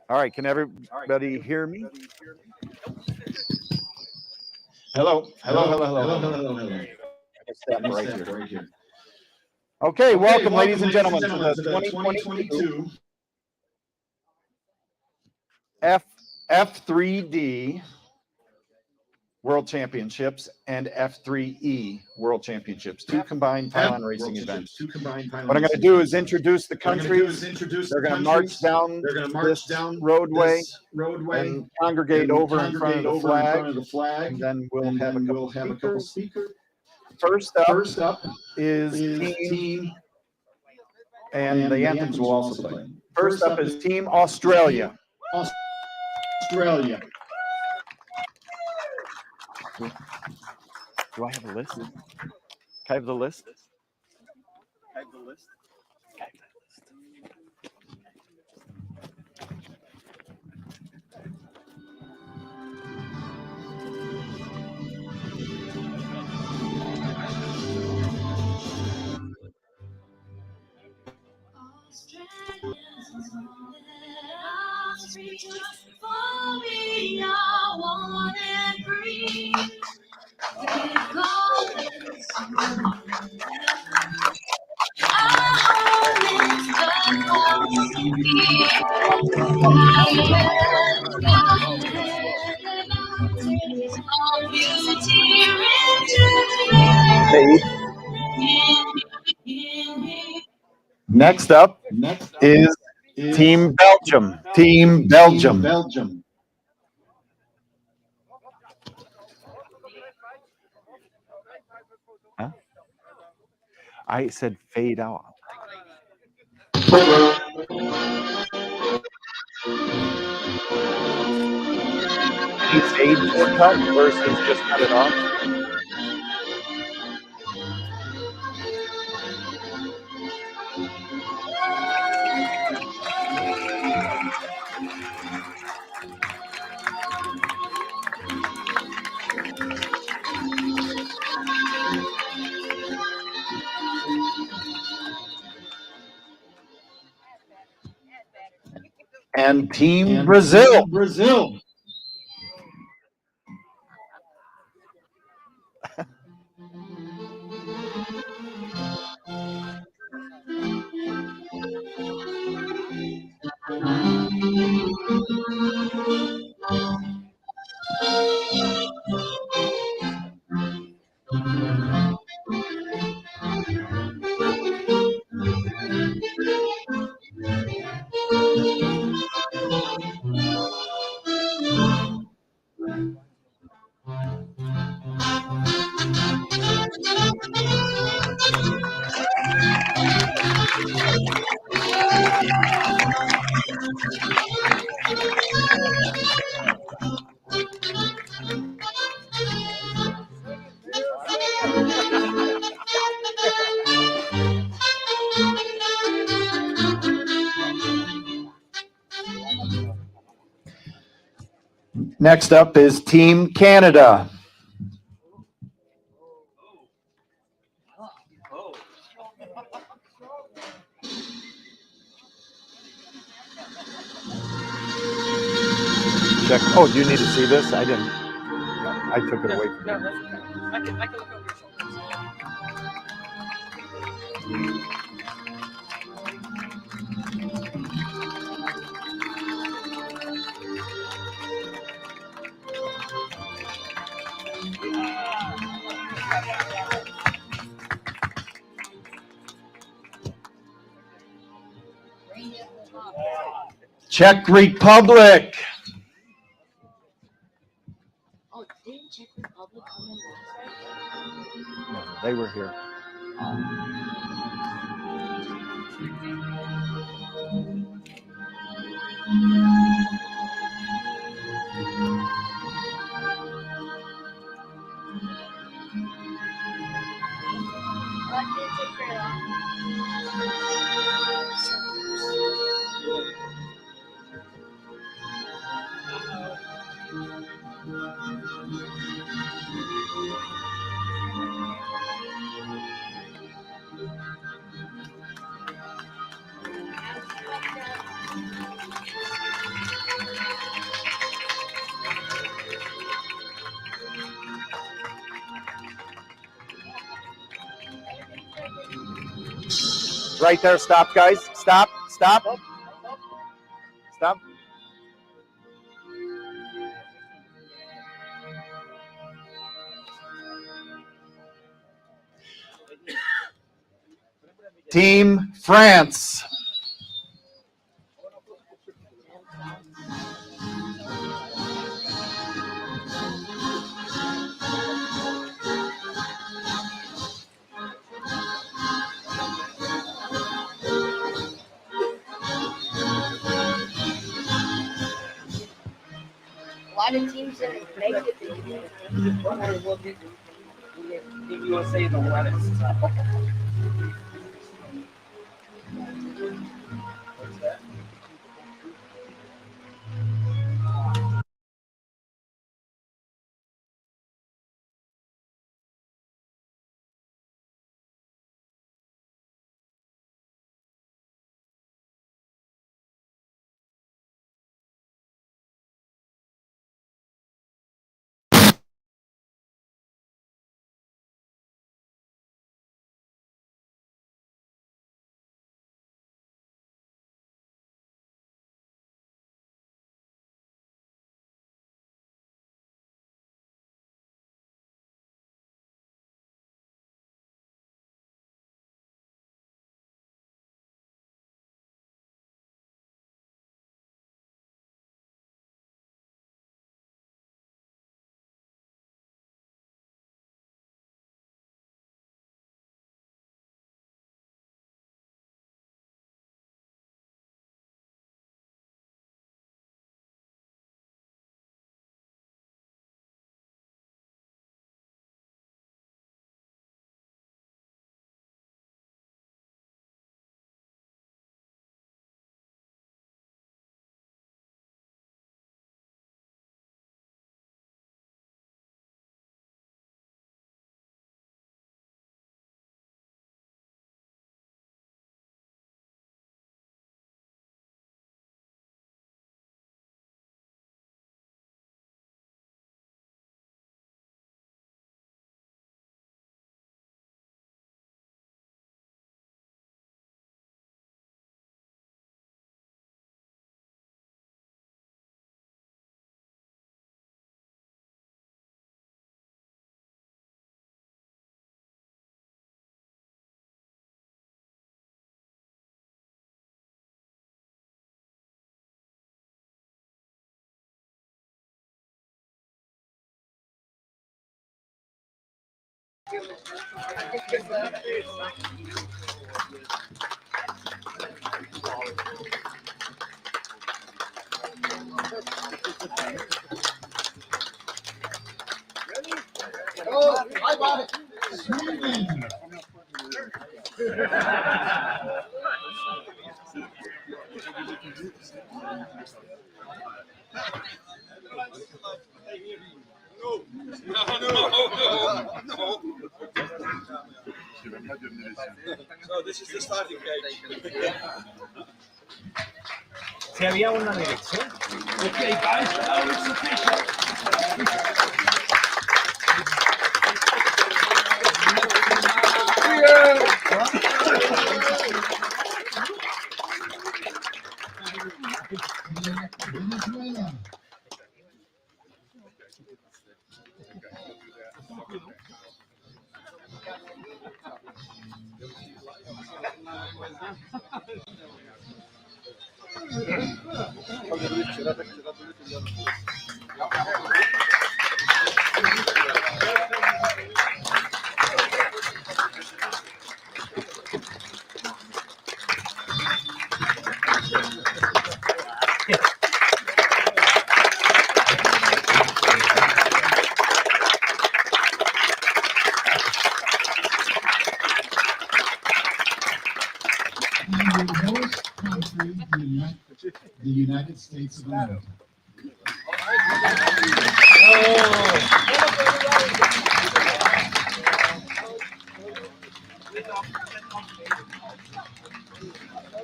All right, can everybody hear me? Hello. Step right here. Okay, welcome, ladies and gentlemen, to the 2022 F3D World Championships and F3E World Championships, two combined pylon racing events. What I'm going to do is introduce the countries. They're going to march down this roadway and congregate over in front of the flag, and then we'll have a couple speakers. First up is team, and the anthems will also play. First up is Team Australia. Do I have a list? Can I have the list? Next up is Team Belgium. Team Belgium. Huh? I said fade out. Any fade shortcut versus just cut it off? And Team Brazil. Next up is Team Canada. Check. Oh, do you need to see this? I didn't. I took it away from you. I can look over your shoulders. Czech Republic. Oh, didn't Czech Republic come in last? No, they were here. Right there. Stop, guys. Stop. Stop. Stop. Team France. A lot of teams that make it. You will say the letters. Si había una dirección. Okay, guys, now it's official. The United States of America.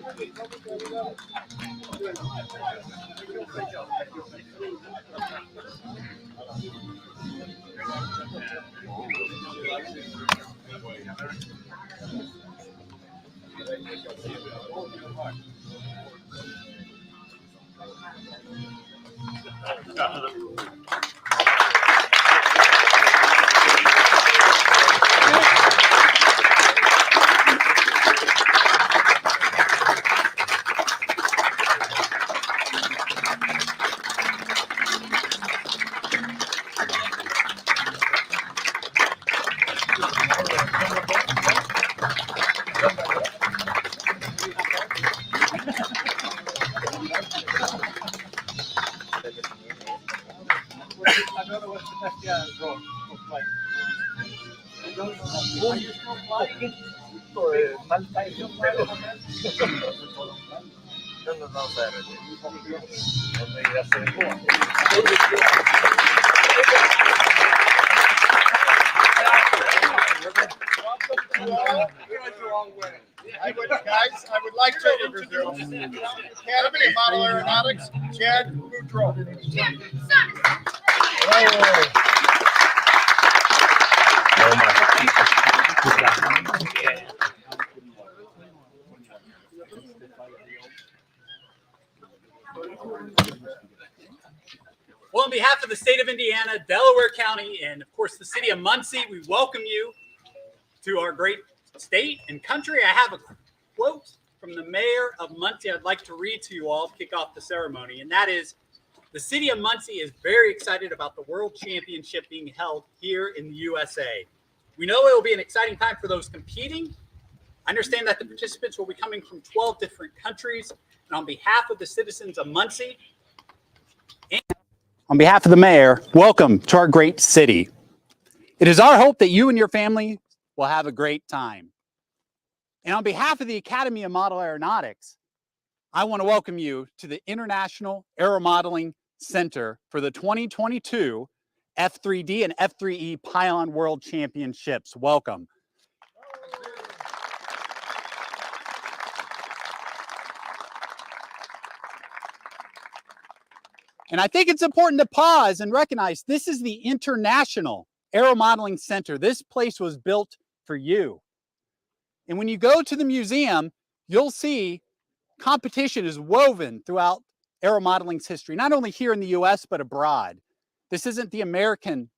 I would like to introduce Academy of Model Aeronautics, Chad Boudreau. Well, on behalf of the state of Indiana, Delaware County, and of course the city of Muncie, we welcome you to our great state and country. I have a quote from the mayor of Muncie I'd like to read to you all to kick off the ceremony, and that is, the city of Muncie is very excited about the World Championship being held here in the USA. We know it will be an exciting time for those competing. I understand that the participants will be coming from 12 different countries, and on behalf of the citizens of Muncie, and on behalf of the mayor, welcome to our great city. It is our hope that you and your family will have a great time. And on behalf of the Academy of Model Aeronautics, I want to welcome you to the International Aeromodeling Center for the 2022 F3D and F3E Pylon World Championships. Welcome. And I think it's important to pause and recognize this is the International Aeromodeling Center. This place was built for you. And when you go to the museum, you'll see competition is woven throughout aeromodeling's history, not only here in the US, but abroad. This isn't the American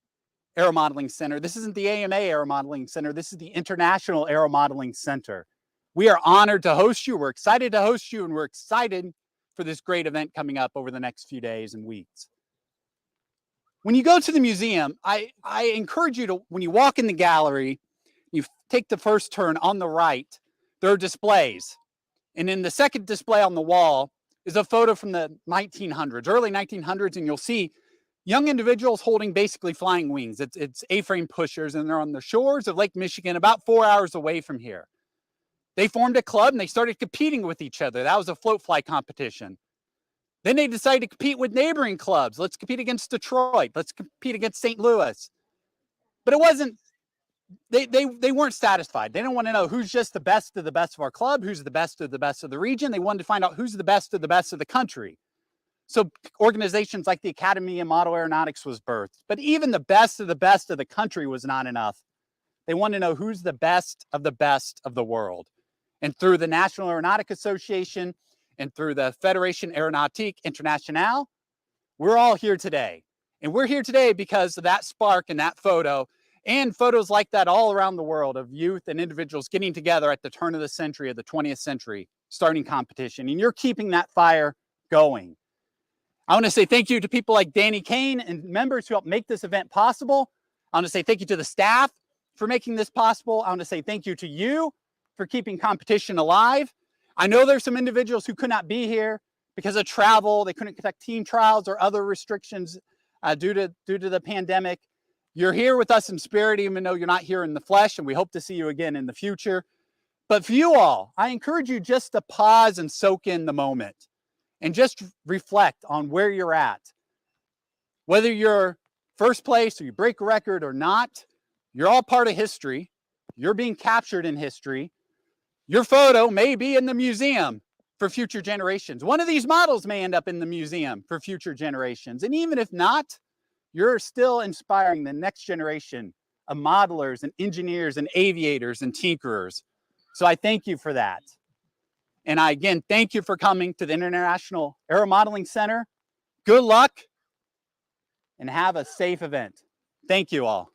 Aeromodeling Center. This isn't the AMA Aeromodeling Center. This is the International Aeromodeling Center. We are honored to host you. We're excited to host you, and we're excited for this great event coming up over the next few days and weeks. When you go to the museum, I encourage you to, when you walk in the gallery, you take the first turn on the right, there are displays. And in the second display on the wall is a photo from the 1900s, early 1900s, and you'll see young individuals holding basically flying wings. It's A-frame pushers, and they're on the shores of Lake Michigan, about 4 hours away from here. They formed a club and they started competing with each other. That was a float fly competition. Then they decided to compete with neighboring clubs. Let's compete against Detroit. Let's compete against St. Louis. But it wasn't, they weren't satisfied. They didn't want to know who's just the best of our club, who's the best of the region. They wanted to find out who's the best of the country. So organizations like the Academy of Model Aeronautics was birthed. But even the best of the country was not enough. They wanted to know who's the best of the world. And through the National Aeronautics Association and through the Fédération Aéronautique Internationale, we're all here today. And we're here today because of that spark and that photo, and photos like that all around the world of youth and individuals getting together at the turn of the century, of the 20th century, starting competition. And you're keeping that fire going. I want to say thank you to people like Danny Kane and members who helped make this event possible. I want to say thank you to the staff for making this possible. I want to say thank you to you for keeping competition alive. I know there's some individuals who could not be here because of travel. They couldn't conduct team trials or other restrictions due to the pandemic. You're here with us in spirit, even though you're not here in the flesh, and we hope to see you again in the future. But for you all, I encourage you just to pause and soak in the moment and just reflect on where you're at. Whether you're first place or you break a record or not, you're all part of history. You're being captured in history. Your photo may be in the museum, for future generations. One of these models may end up in the museum for future generations. And even if not, you're still inspiring the next generation of modelers and engineers and aviators and tinkerers. So I thank you for that. And I, again, thank you for coming to the International Aeromodeling Center. Good luck and have a safe event. Thank you all.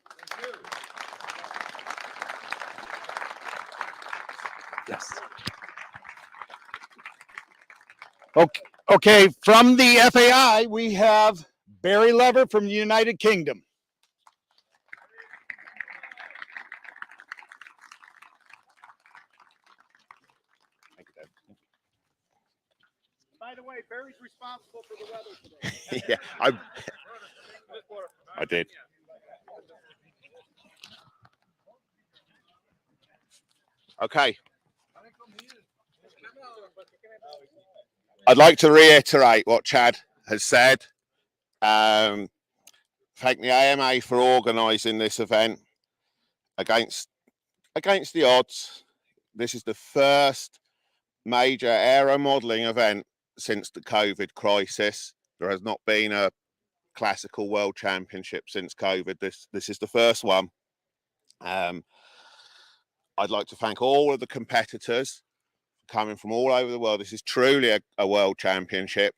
Yes. Okay, from the FAI, we have Barry Lever from the United Kingdom. By the way, Barry's responsible for the weather today. Yeah, I did. Okay. I'd like to reiterate what Chad has said. Thank the AMA for organising this event against the odds. This is the first major aero modelling event since the COVID crisis. There has not been a classical world championship since COVID. This is the first one. I'd like to thank all of the competitors coming from all over the world. This is truly a world championship.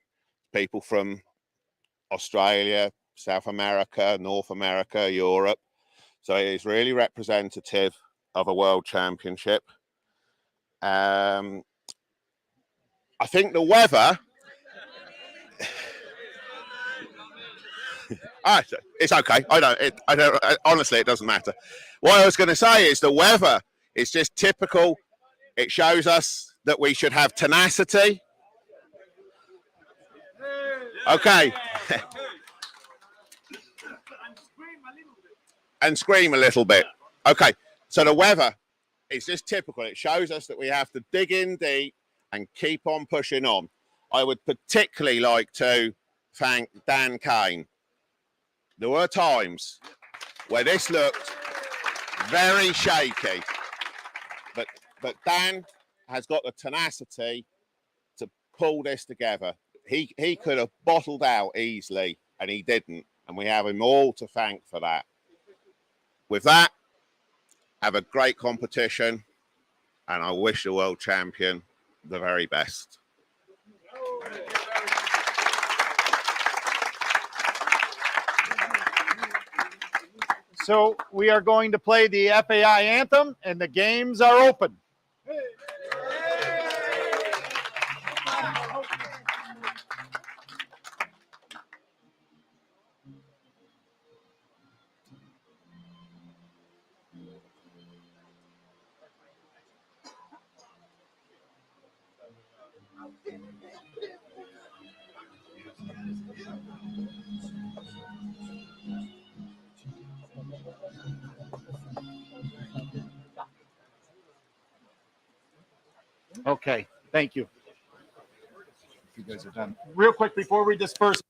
People from Australia, South America, North America, Europe. So it is really representative of a world championship. I think the weather. It's okay. I don't. Honestly, it doesn't matter. What I was going to say is the weather is just typical. It shows us that we should have tenacity. Okay. And scream a little bit. Okay. So the weather is just typical. It shows us that we have to dig in deep and keep on pushing on. I would particularly like to thank Dan Kane. There were times where this looked very shaky, but Dan has got the tenacity to pull this together. He could have bottled out easily, and he didn't, and we have him all to thank for that. With that, have a great competition, and I wish the world champion the very best. So we are going to play the FAI anthem, and the games are open. Okay, thank you. You guys are done. Real quick before we disperse.